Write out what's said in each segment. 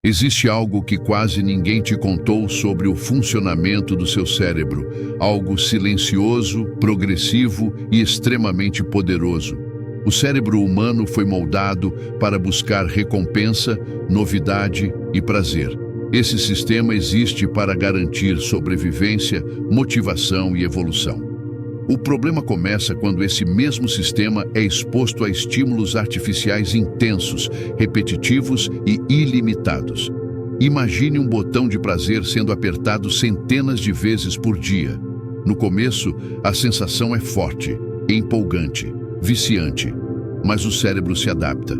Existe algo que quase ninguém te contou sobre o funcionamento do seu cérebro, algo silencioso, progressivo e extremamente poderoso. O cérebro humano foi moldado para buscar recompensa, novidade e prazer. Esse sistema existe para garantir sobrevivência, motivação e evolução. O problema começa quando esse mesmo sistema é exposto a estímulos artificiais intensos, repetitivos e ilimitados. Imagine um botão de prazer sendo apertado centenas de vezes por dia. No começo, a sensação é forte, empolgante, viciante, mas o cérebro se adapta.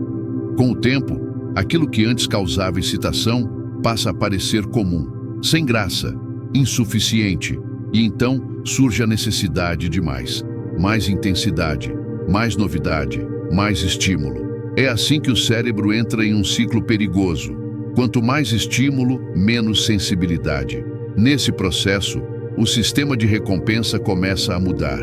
Com o tempo, aquilo que antes causava excitação passa a parecer comum, sem graça, insuficiente. E então surge a necessidade de mais intensidade, mais novidade, mais estímulo. É assim que o cérebro entra em um ciclo perigoso. Quanto mais estímulo, menos sensibilidade. Nesse processo, o sistema de recompensa começa a mudar.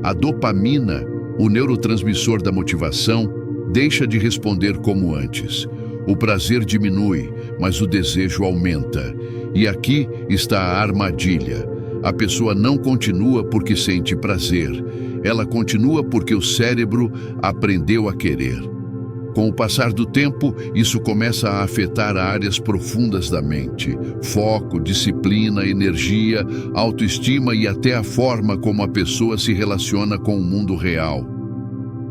A dopamina, o neurotransmissor da motivação, deixa de responder como antes. O prazer diminui, mas o desejo aumenta. E aqui está a armadilha. A pessoa não continua porque sente prazer. Ela continua porque o cérebro aprendeu a querer. Com o passar do tempo, isso começa a afetar áreas profundas da mente. Foco, disciplina, energia, autoestima e até a forma como a pessoa se relaciona com o mundo real.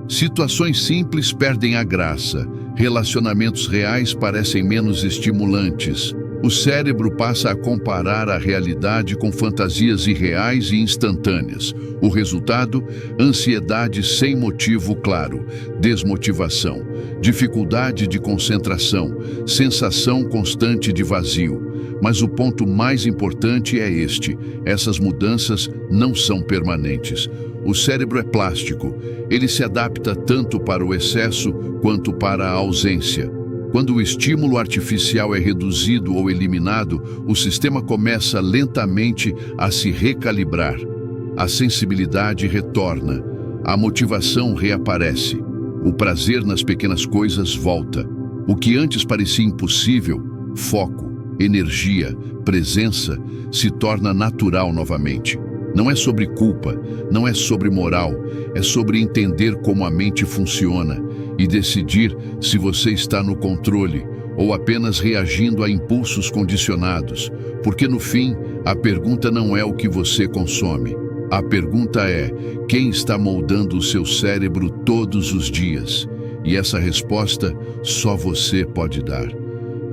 Situações simples perdem a graça. Relacionamentos reais parecem menos estimulantes. O cérebro passa a comparar a realidade com fantasias irreais e instantâneas. O resultado? Ansiedade sem motivo claro, desmotivação, dificuldade de concentração, sensação constante de vazio. Mas o ponto mais importante é este: essas mudanças não são permanentes. O cérebro é plástico. Ele se adapta tanto para o excesso quanto para a ausência. Quando o estímulo artificial é reduzido ou eliminado, o sistema começa lentamente a se recalibrar. A sensibilidade retorna, a motivação reaparece, o prazer nas pequenas coisas volta. O que antes parecia impossível, foco, energia, presença, se torna natural novamente. Não é sobre culpa, não é sobre moral, é sobre entender como a mente funciona e decidir se você está no controle ou apenas reagindo a impulsos condicionados. Porque no fim, a pergunta não é o que você consome. A pergunta é: quem está moldando o seu cérebro todos os dias? E essa resposta só você pode dar.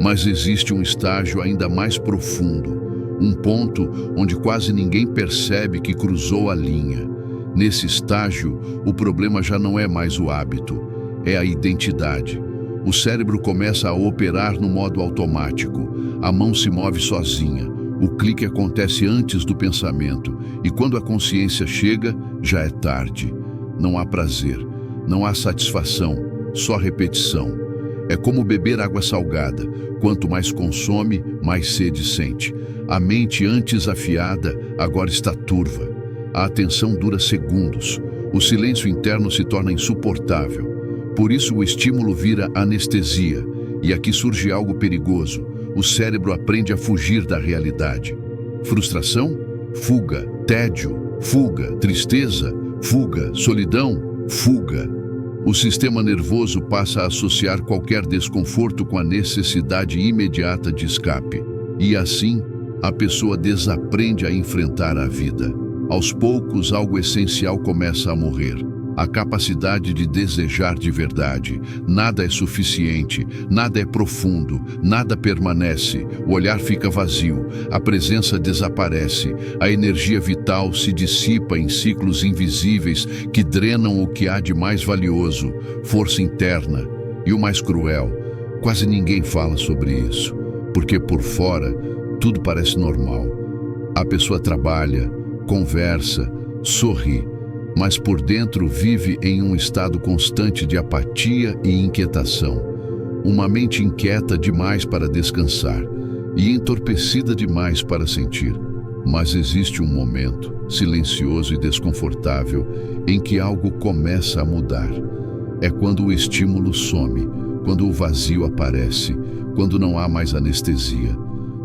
Mas existe um estágio ainda mais profundo. Um ponto onde quase ninguém percebe que cruzou a linha. Nesse estágio, o problema já não é mais o hábito, é a identidade. O cérebro começa a operar no modo automático. A mão se move sozinha. O clique acontece antes do pensamento. E quando a consciência chega, já é tarde. Não há prazer, não há satisfação, só repetição. É como beber água salgada. Quanto mais consome, mais sede sente. A mente antes afiada, agora está turva. A atenção dura segundos. O silêncio interno se torna insuportável. Por isso o estímulo vira anestesia. E aqui surge algo perigoso. O cérebro aprende a fugir da realidade. Frustração? Fuga. Tédio? Fuga. Tristeza? Fuga. Solidão? Fuga. O sistema nervoso passa a associar qualquer desconforto com a necessidade imediata de escape. E assim, a pessoa desaprende a enfrentar a vida. Aos poucos, algo essencial começa a morrer. A capacidade de desejar de verdade. Nada é suficiente, nada é profundo, nada permanece. O olhar fica vazio, a presença desaparece, a energia vital se dissipa em ciclos invisíveis que drenam o que há de mais valioso, força interna. E o mais cruel, quase ninguém fala sobre isso, porque por fora tudo parece normal. A pessoa trabalha, conversa, sorri, mas por dentro vive em um estado constante de apatia e inquietação. Uma mente inquieta demais para descansar e entorpecida demais para sentir. Mas existe um momento, silencioso e desconfortável, em que algo começa a mudar. É quando o estímulo some, quando o vazio aparece, quando não há mais anestesia.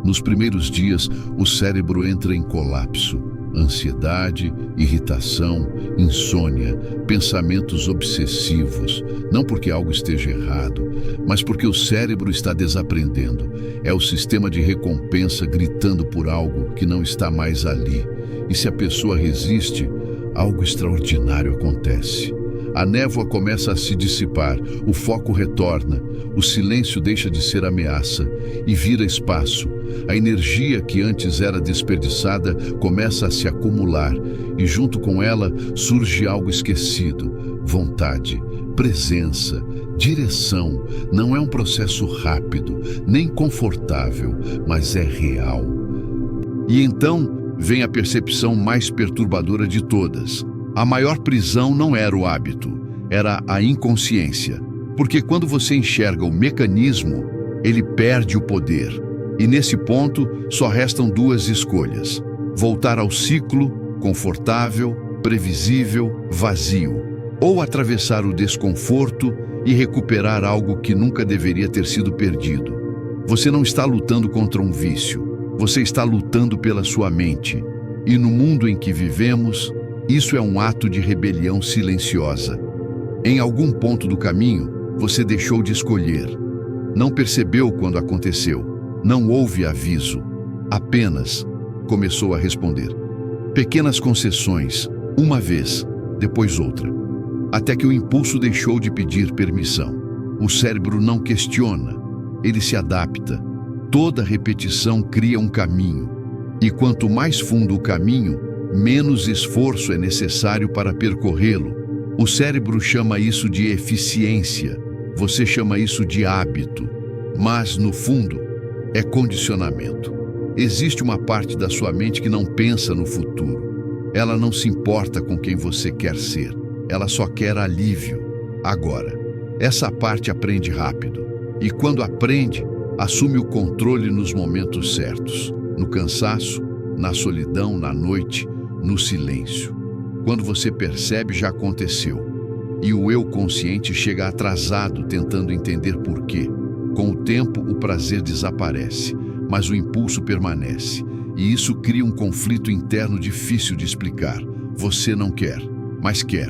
Nos primeiros dias, o cérebro entra em colapso. Ansiedade, irritação, insônia, pensamentos obsessivos. Não porque algo esteja errado, mas porque o cérebro está desaprendendo. É o sistema de recompensa gritando por algo que não está mais ali. E se a pessoa resiste, algo extraordinário acontece. A névoa começa a se dissipar, o foco retorna, o silêncio deixa de ser ameaça e vira espaço. A energia que antes era desperdiçada começa a se acumular e junto com ela surge algo esquecido: vontade, presença, direção. Não é um processo rápido, nem confortável, mas é real. E então vem a percepção mais perturbadora de todas. A maior prisão não era o hábito, era a inconsciência. Porque quando você enxerga o mecanismo, ele perde o poder. E nesse ponto, só restam duas escolhas: voltar ao ciclo, confortável, previsível, vazio, ou atravessar o desconforto e recuperar algo que nunca deveria ter sido perdido. Você não está lutando contra um vício, você está lutando pela sua mente. E no mundo em que vivemos, isso é um ato de rebelião silenciosa. Em algum ponto do caminho, você deixou de escolher. Não percebeu quando aconteceu. Não houve aviso. Apenas começou a responder. Pequenas concessões, uma vez, depois outra. Até que o impulso deixou de pedir permissão. O cérebro não questiona, ele se adapta. Toda repetição cria um caminho. E quanto mais fundo o caminho, menos esforço é necessário para percorrê-lo. O cérebro chama isso de eficiência, você chama isso de hábito, mas, no fundo, é condicionamento. Existe uma parte da sua mente que não pensa no futuro. Ela não se importa com quem você quer ser, ela só quer alívio. Agora, essa parte aprende rápido, e quando aprende, assume o controle nos momentos certos, no cansaço, na solidão, na noite, no silêncio. Quando você percebe, já aconteceu. E o eu consciente chega atrasado, tentando entender por quê. Com o tempo, o prazer desaparece, mas o impulso permanece. E isso cria um conflito interno difícil de explicar. Você não quer, mas quer.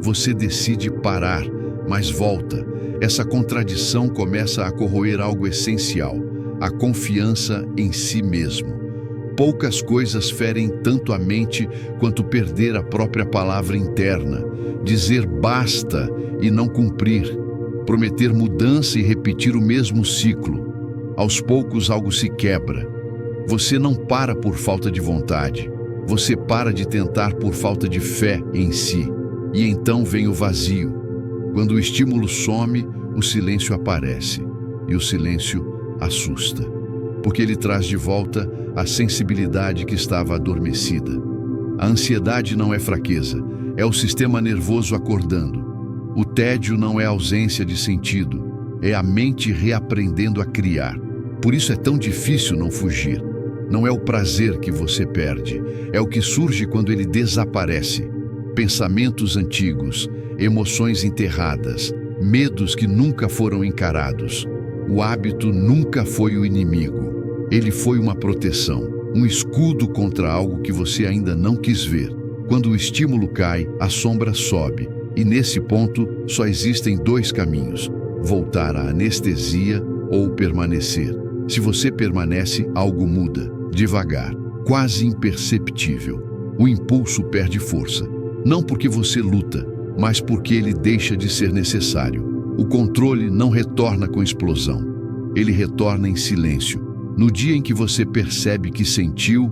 Você decide parar, mas volta. Essa contradição começa a corroer algo essencial: a confiança em si mesmo. Poucas coisas ferem tanto a mente quanto perder a própria palavra interna, dizer basta e não cumprir, prometer mudança e repetir o mesmo ciclo. Aos poucos algo se quebra. Você não para por falta de vontade, você para de tentar por falta de fé em si. E então vem o vazio. Quando o estímulo some, o silêncio aparece, e o silêncio assusta, porque ele traz de volta a sensibilidade que estava adormecida. A ansiedade não é fraqueza, é o sistema nervoso acordando. O tédio não é ausência de sentido, é a mente reaprendendo a criar. Por isso é tão difícil não fugir. Não é o prazer que você perde, é o que surge quando ele desaparece. Pensamentos antigos, emoções enterradas, medos que nunca foram encarados. O hábito nunca foi o inimigo. Ele foi uma proteção, um escudo contra algo que você ainda não quis ver. Quando o estímulo cai, a sombra sobe. E nesse ponto, só existem dois caminhos: voltar à anestesia ou permanecer. Se você permanece, algo muda, devagar, quase imperceptível. O impulso perde força, não porque você luta, mas porque ele deixa de ser necessário. O controle não retorna com explosão, ele retorna em silêncio. No dia em que você percebe que sentiu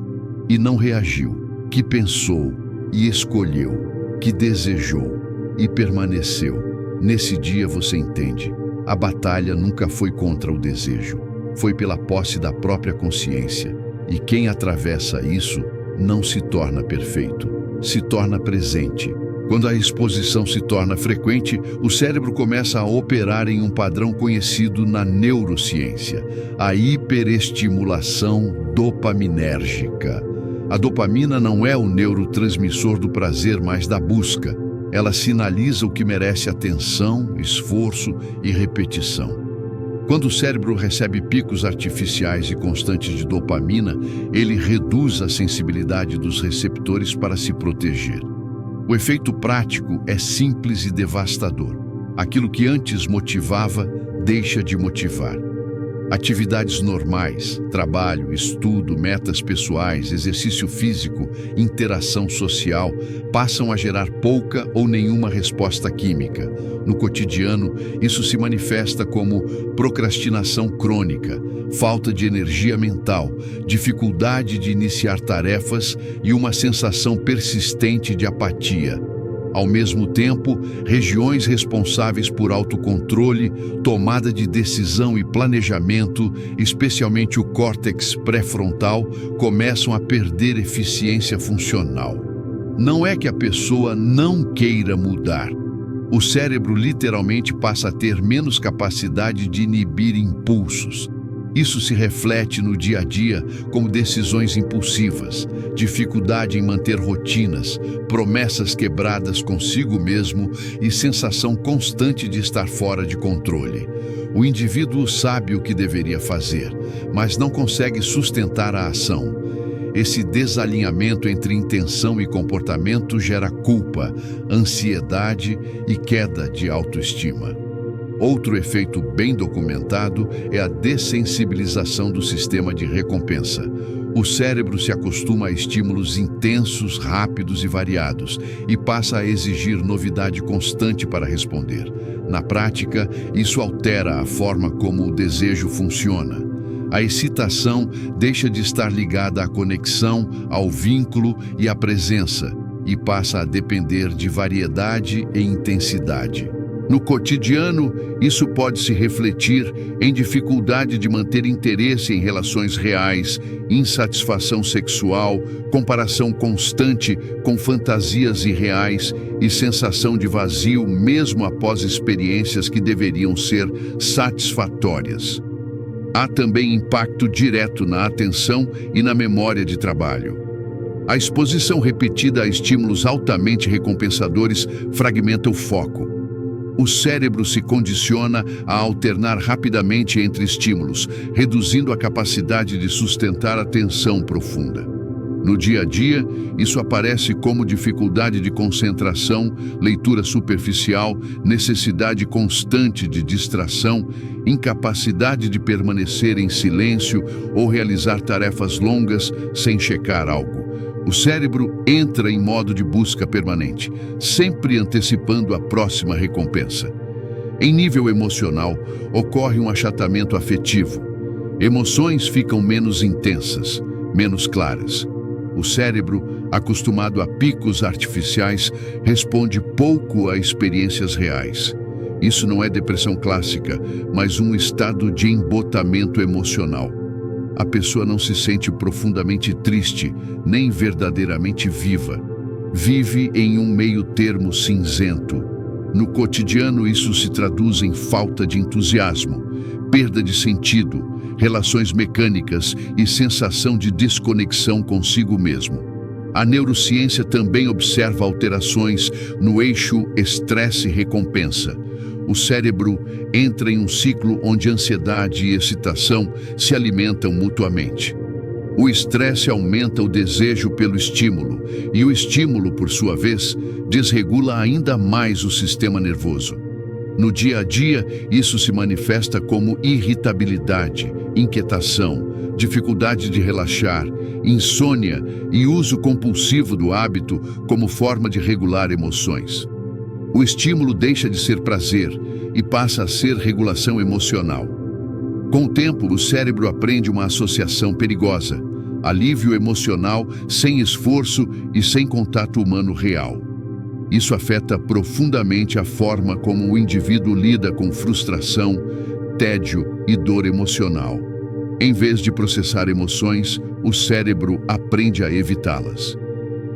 e não reagiu, que pensou e escolheu, que desejou e permaneceu, nesse dia você entende: a batalha nunca foi contra o desejo, foi pela posse da própria consciência. E quem atravessa isso não se torna perfeito, se torna presente. Quando a exposição se torna frequente, o cérebro começa a operar em um padrão conhecido na neurociência: a hiperestimulação dopaminérgica. A dopamina não é o neurotransmissor do prazer, mas da busca. Ela sinaliza o que merece atenção, esforço e repetição. Quando o cérebro recebe picos artificiais e constantes de dopamina, ele reduz a sensibilidade dos receptores para se proteger. O efeito prático é simples e devastador. Aquilo que antes motivava, deixa de motivar. Atividades normais, trabalho, estudo, metas pessoais, exercício físico, interação social, passam a gerar pouca ou nenhuma resposta química. No cotidiano, isso se manifesta como procrastinação crônica, falta de energia mental, dificuldade de iniciar tarefas e uma sensação persistente de apatia. Ao mesmo tempo, regiões responsáveis por autocontrole, tomada de decisão e planejamento, especialmente o córtex pré-frontal, começam a perder eficiência funcional. Não é que a pessoa não queira mudar. O cérebro literalmente passa a ter menos capacidade de inibir impulsos. Isso se reflete no dia a dia como decisões impulsivas, dificuldade em manter rotinas, promessas quebradas consigo mesmo e sensação constante de estar fora de controle. O indivíduo sabe o que deveria fazer, mas não consegue sustentar a ação. Esse desalinhamento entre intenção e comportamento gera culpa, ansiedade e queda de autoestima. Outro efeito bem documentado é a dessensibilização do sistema de recompensa. O cérebro se acostuma a estímulos intensos, rápidos e variados e passa a exigir novidade constante para responder. Na prática, isso altera a forma como o desejo funciona. A excitação deixa de estar ligada à conexão, ao vínculo e à presença e passa a depender de variedade e intensidade. No cotidiano, isso pode se refletir em dificuldade de manter interesse em relações reais, insatisfação sexual, comparação constante com fantasias irreais e sensação de vazio mesmo após experiências que deveriam ser satisfatórias. Há também impacto direto na atenção e na memória de trabalho. A exposição repetida a estímulos altamente recompensadores fragmenta o foco. O cérebro se condiciona a alternar rapidamente entre estímulos, reduzindo a capacidade de sustentar atenção profunda. No dia a dia, isso aparece como dificuldade de concentração, leitura superficial, necessidade constante de distração, incapacidade de permanecer em silêncio ou realizar tarefas longas sem checar algo. O cérebro entra em modo de busca permanente, sempre antecipando a próxima recompensa. Em nível emocional, ocorre um achatamento afetivo. Emoções ficam menos intensas, menos claras. O cérebro, acostumado a picos artificiais, responde pouco a experiências reais. Isso não é depressão clássica, mas um estado de embotamento emocional. A pessoa não se sente profundamente triste, nem verdadeiramente viva. Vive em um meio-termo cinzento. No cotidiano, isso se traduz em falta de entusiasmo, perda de sentido, relações mecânicas e sensação de desconexão consigo mesmo. A neurociência também observa alterações no eixo estresse-recompensa. O cérebro entra em um ciclo onde ansiedade e excitação se alimentam mutuamente. O estresse aumenta o desejo pelo estímulo, e o estímulo, por sua vez, desregula ainda mais o sistema nervoso. No dia a dia, isso se manifesta como irritabilidade, inquietação, dificuldade de relaxar, insônia e uso compulsivo do hábito como forma de regular emoções. O estímulo deixa de ser prazer e passa a ser regulação emocional. Com o tempo, o cérebro aprende uma associação perigosa: alívio emocional sem esforço e sem contato humano real. Isso afeta profundamente a forma como o indivíduo lida com frustração, tédio e dor emocional. Em vez de processar emoções, o cérebro aprende a evitá-las.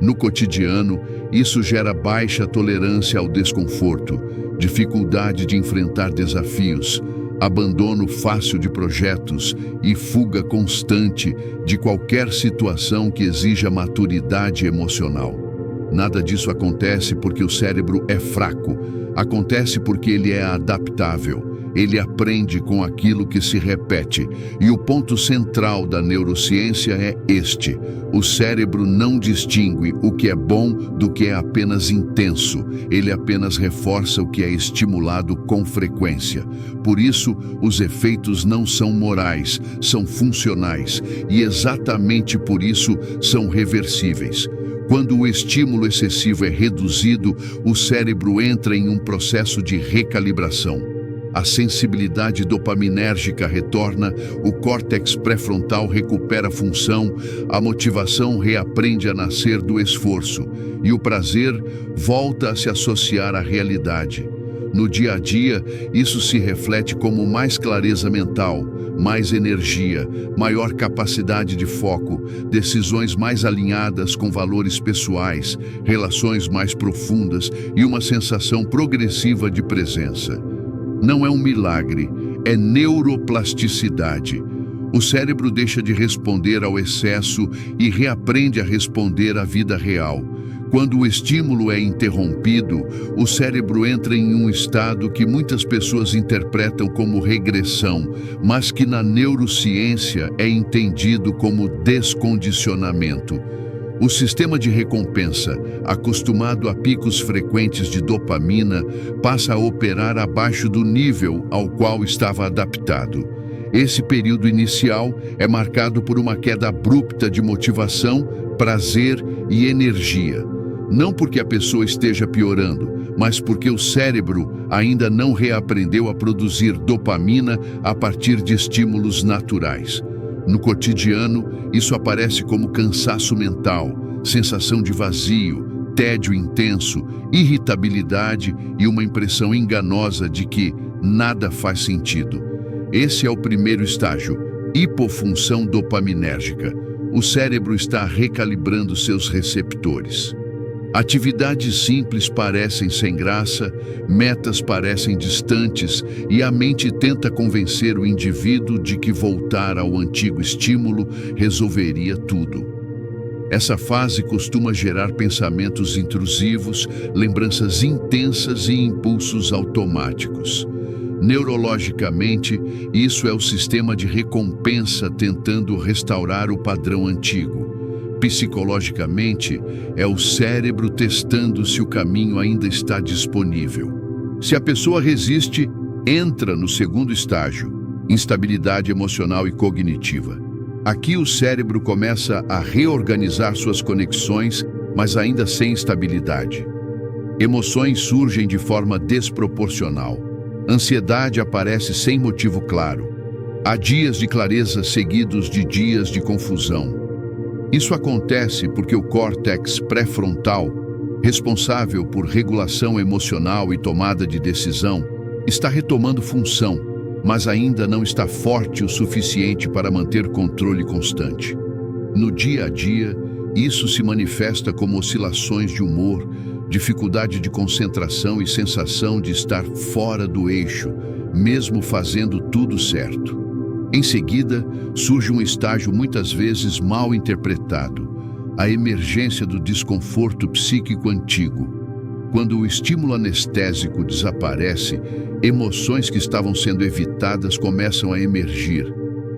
No cotidiano, isso gera baixa tolerância ao desconforto, dificuldade de enfrentar desafios, abandono fácil de projetos e fuga constante de qualquer situação que exija maturidade emocional. Nada disso acontece porque o cérebro é fraco, acontece porque ele é adaptável. Ele aprende com aquilo que se repete, e o ponto central da neurociência é este: o cérebro não distingue o que é bom do que é apenas intenso, ele apenas reforça o que é estimulado com frequência. Por isso, os efeitos não são morais, são funcionais, e exatamente por isso são reversíveis. Quando o estímulo excessivo é reduzido, o cérebro entra em um processo de recalibração. A sensibilidade dopaminérgica retorna, o córtex pré-frontal recupera a função, a motivação reaprende a nascer do esforço e o prazer volta a se associar à realidade. No dia a dia, isso se reflete como mais clareza mental, mais energia, maior capacidade de foco, decisões mais alinhadas com valores pessoais, relações mais profundas e uma sensação progressiva de presença. Não é um milagre, é neuroplasticidade. O cérebro deixa de responder ao excesso e reaprende a responder à vida real. Quando o estímulo é interrompido, o cérebro entra em um estado que muitas pessoas interpretam como regressão, mas que na neurociência é entendido como descondicionamento. O sistema de recompensa, acostumado a picos frequentes de dopamina, passa a operar abaixo do nível ao qual estava adaptado. Esse período inicial é marcado por uma queda abrupta de motivação, prazer e energia. Não porque a pessoa esteja piorando, mas porque o cérebro ainda não reaprendeu a produzir dopamina a partir de estímulos naturais. No cotidiano, isso aparece como cansaço mental, sensação de vazio, tédio intenso, irritabilidade e uma impressão enganosa de que nada faz sentido. Esse é o primeiro estágio, hipofunção dopaminérgica. O cérebro está recalibrando seus receptores. Atividades simples parecem sem graça, metas parecem distantes e a mente tenta convencer o indivíduo de que voltar ao antigo estímulo resolveria tudo. Essa fase costuma gerar pensamentos intrusivos, lembranças intensas e impulsos automáticos. Neurologicamente, isso é o sistema de recompensa tentando restaurar o padrão antigo. Psicologicamente, é o cérebro testando se o caminho ainda está disponível. Se a pessoa resiste, entra no segundo estágio, instabilidade emocional e cognitiva. Aqui o cérebro começa a reorganizar suas conexões, mas ainda sem estabilidade. Emoções surgem de forma desproporcional. Ansiedade aparece sem motivo claro. Há dias de clareza seguidos de dias de confusão. Isso acontece porque o córtex pré-frontal, responsável por regulação emocional e tomada de decisão, está retomando função, mas ainda não está forte o suficiente para manter controle constante. No dia a dia, isso se manifesta como oscilações de humor, dificuldade de concentração e sensação de estar fora do eixo, mesmo fazendo tudo certo. Em seguida, surge um estágio muitas vezes mal interpretado, a emergência do desconforto psíquico antigo. Quando o estímulo anestésico desaparece, emoções que estavam sendo evitadas começam a emergir.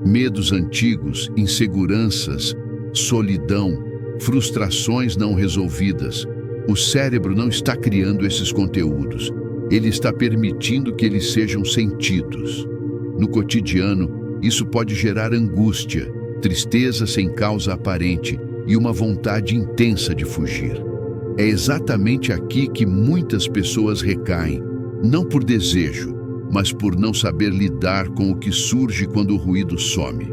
Medos antigos, inseguranças, solidão, frustrações não resolvidas. O cérebro não está criando esses conteúdos, ele está permitindo que eles sejam sentidos. No cotidiano, isso pode gerar angústia, tristeza sem causa aparente e uma vontade intensa de fugir. É exatamente aqui que muitas pessoas recaem, não por desejo, mas por não saber lidar com o que surge quando o ruído some.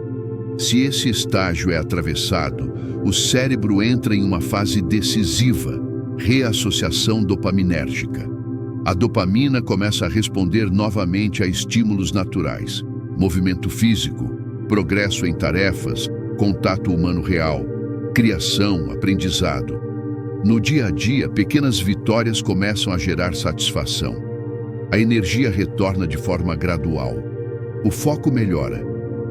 Se esse estágio é atravessado, o cérebro entra em uma fase decisiva, reassociação dopaminérgica. A dopamina começa a responder novamente a estímulos naturais. Movimento físico, progresso em tarefas, contato humano real, criação, aprendizado. No dia a dia, pequenas vitórias começam a gerar satisfação. A energia retorna de forma gradual. O foco melhora.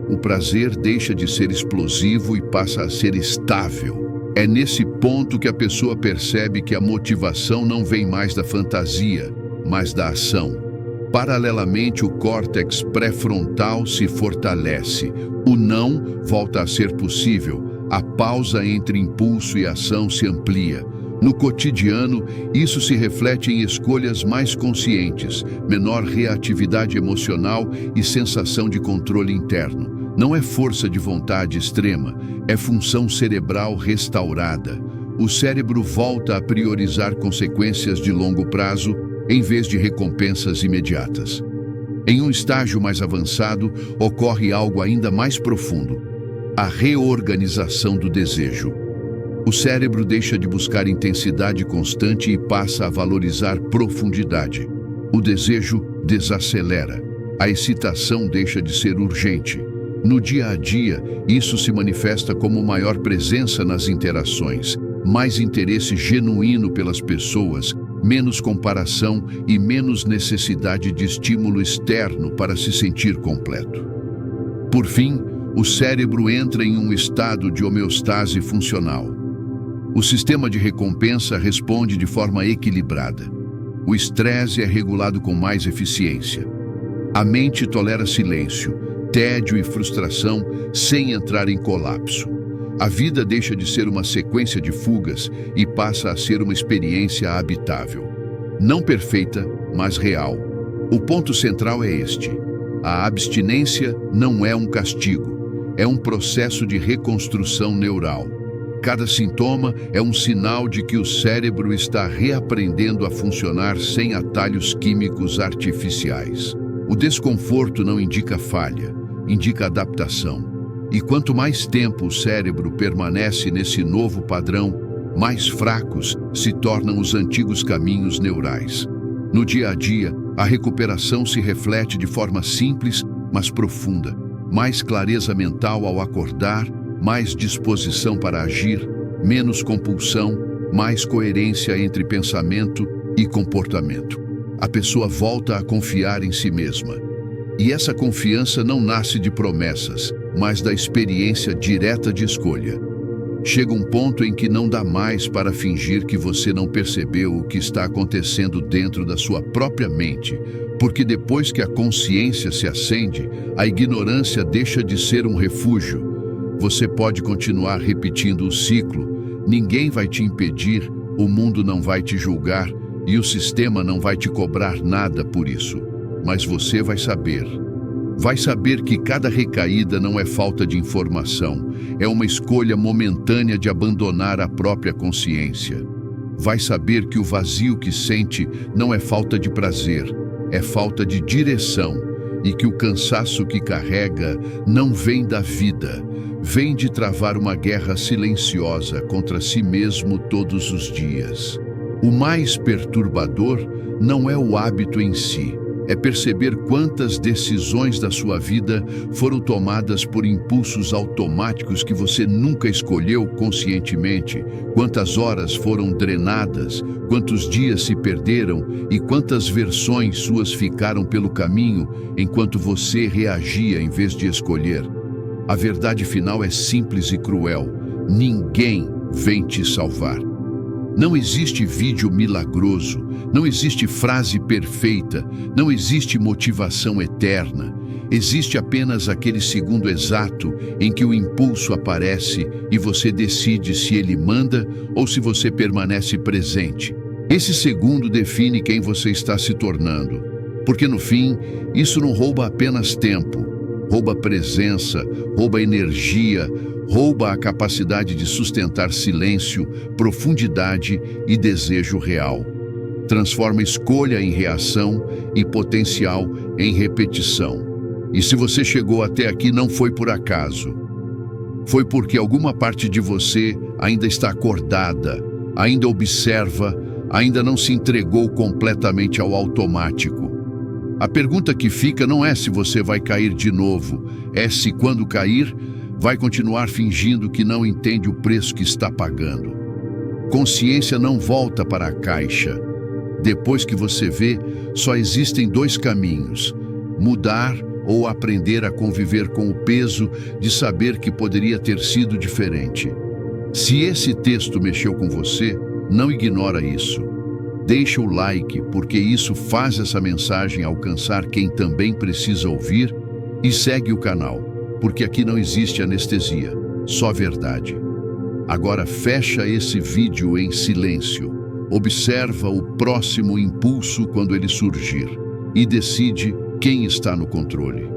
O prazer deixa de ser explosivo e passa a ser estável. É nesse ponto que a pessoa percebe que a motivação não vem mais da fantasia, mas da ação. Paralelamente, o córtex pré-frontal se fortalece. O não volta a ser possível. A pausa entre impulso e ação se amplia. No cotidiano, isso se reflete em escolhas mais conscientes, menor reatividade emocional e sensação de controle interno. Não é força de vontade extrema, é função cerebral restaurada. O cérebro volta a priorizar consequências de longo prazo em vez de recompensas imediatas. Em um estágio mais avançado, ocorre algo ainda mais profundo: a reorganização do desejo. O cérebro deixa de buscar intensidade constante e passa a valorizar profundidade. O desejo desacelera. A excitação deixa de ser urgente. No dia a dia, isso se manifesta como maior presença nas interações, mais interesse genuíno pelas pessoas, menos comparação e menos necessidade de estímulo externo para se sentir completo. Por fim, o cérebro entra em um estado de homeostase funcional. O sistema de recompensa responde de forma equilibrada. O estresse é regulado com mais eficiência. A mente tolera silêncio, tédio e frustração sem entrar em colapso. A vida deixa de ser uma sequência de fugas e passa a ser uma experiência habitável. Não perfeita, mas real. O ponto central é este: a abstinência não é um castigo, é um processo de reconstrução neural. Cada sintoma é um sinal de que o cérebro está reaprendendo a funcionar sem atalhos químicos artificiais. O desconforto não indica falha, indica adaptação. E quanto mais tempo o cérebro permanece nesse novo padrão, mais fracos se tornam os antigos caminhos neurais. No dia a dia, a recuperação se reflete de forma simples, mas profunda. Mais clareza mental ao acordar, mais disposição para agir, menos compulsão, mais coerência entre pensamento e comportamento. A pessoa volta a confiar em si mesma. E essa confiança não nasce de promessas, mas da experiência direta de escolha. Chega um ponto em que não dá mais para fingir que você não percebeu o que está acontecendo dentro da sua própria mente, porque depois que a consciência se acende, a ignorância deixa de ser um refúgio. Você pode continuar repetindo o ciclo, ninguém vai te impedir, o mundo não vai te julgar e o sistema não vai te cobrar nada por isso. Mas você vai saber. Vai saber que cada recaída não é falta de informação, é uma escolha momentânea de abandonar a própria consciência. Vai saber que o vazio que sente não é falta de prazer, é falta de direção, e que o cansaço que carrega não vem da vida, vem de travar uma guerra silenciosa contra si mesmo todos os dias. O mais perturbador não é o hábito em si, é perceber quantas decisões da sua vida foram tomadas por impulsos automáticos que você nunca escolheu conscientemente, quantas horas foram drenadas, quantos dias se perderam e quantas versões suas ficaram pelo caminho enquanto você reagia em vez de escolher. A verdade final é simples e cruel: ninguém vem te salvar. Não existe vídeo milagroso, não existe frase perfeita, não existe motivação eterna. Existe apenas aquele segundo exato em que o impulso aparece e você decide se ele manda ou se você permanece presente. Esse segundo define quem você está se tornando. Porque no fim, isso não rouba apenas tempo, rouba presença, rouba energia, rouba a capacidade de sustentar silêncio, profundidade e desejo real. Transforma escolha em reação e potencial em repetição. E se você chegou até aqui, não foi por acaso. Foi porque alguma parte de você ainda está acordada, ainda observa, ainda não se entregou completamente ao automático. A pergunta que fica não é se você vai cair de novo, é se, quando cair, vai continuar fingindo que não entende o preço que está pagando. Consciência não volta para a caixa. Depois que você vê, só existem dois caminhos: mudar ou aprender a conviver com o peso de saber que poderia ter sido diferente. Se esse texto mexeu com você, não ignora isso. Deixa o like, porque isso faz essa mensagem alcançar quem também precisa ouvir, e segue o canal, porque aqui não existe anestesia, só verdade. Agora fecha esse vídeo em silêncio, observa o próximo impulso quando ele surgir e decide quem está no controle.